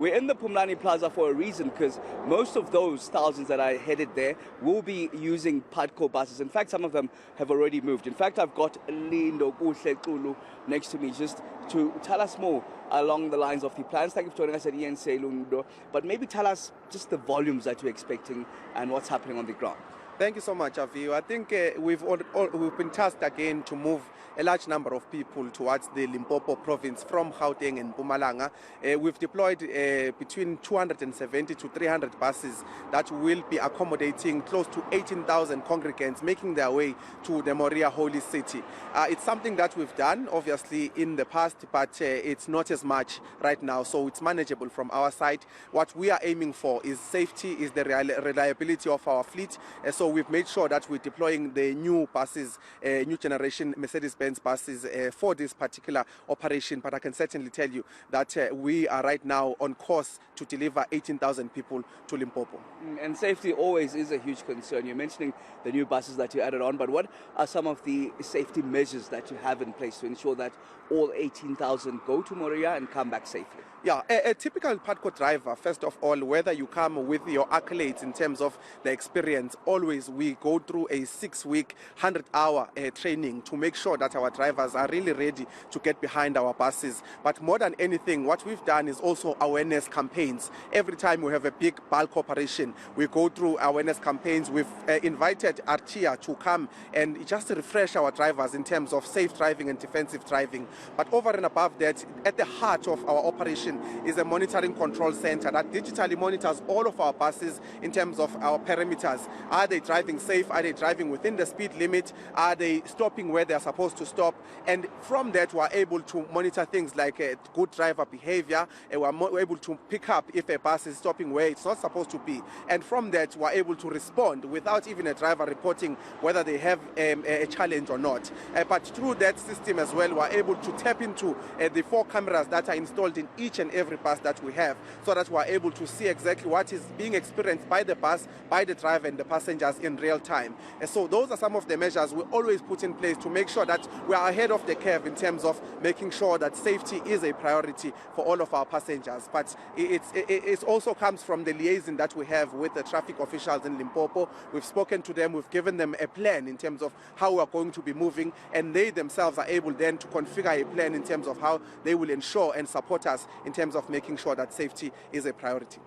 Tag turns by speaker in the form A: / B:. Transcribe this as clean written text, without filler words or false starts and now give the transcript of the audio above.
A: We're in the Pumlani Plaza for a reason, because most of those thousands that are headed there will be using Putco buses. In fact, some of them have already moved. In fact, I've got Lindokuhle Xulu next to me just to tell us more along the lines of the plans. Thank you for joining us at eNCA, but maybe tell us just the volumes that you're expecting and what's happening on the ground.
B: Thank you so much, Aviwe. I think we've been tasked again to move a large number of people towards the Limpopo province from Gauteng and Mpumalanga. We've deployed between 270 to 300 buses that will be accommodating close to 18,000 congregants making their way to the Moriah Holy City. It's something that we've done, obviously, in the past, but it's not as much right now, so it's manageable from our side. What we are aiming for is safety, is the reliability of our fleet. So we've made sure that we're deploying the new buses, new generation Mercedes-Benz buses for this particular operation. But I can certainly tell you that we are right now on course to deliver 18,000 people to Limpopo.
A: And safety always is a huge concern. You're mentioning the new buses that you added on, but what are some of the safety measures that you have in place to ensure that all 18,000 go to Moriah and come back safely?
B: Yeah, a typical Putco driver, first of all, whether you come with your accolades in terms of the experience, always we go through a 6-week, 100-hour training to make sure that our drivers are really ready to get behind our buses. But more than anything, what we've done is also awareness campaigns. Every time we have a big bulk operation, we go through awareness campaigns. We've invited Artia to come and just refresh our drivers in terms of safe driving and defensive driving. But over and above that, at the heart of our operation is a monitoring control center that digitally monitors all of our buses in terms of our parameters. Are they driving safe? Are they driving within the speed limit? Are they stopping where they're supposed to stop? And from that, we're able to monitor things like good driver behavior. We're able to pick up if a bus is stopping where it's not supposed to be. And from that, we're able to respond without even a driver reporting whether they have a challenge or not. But through that system as well, we're able to tap into the 4 cameras that are installed in each and every bus that we have, so that we're able to see exactly what is being experienced by the bus, by the driver and the passengers in real time. And so those are some of the measures we always put in place to make sure that we are ahead of the curve in terms of making sure that safety is a priority for all of our passengers. But it also comes from the liaison that we have with the traffic officials in Limpopo. We've spoken to them, we've given them a plan in terms of how we are going to be moving, and they themselves are able then to configure a plan in terms of how they will ensure and support us in terms of making sure that safety is a priority.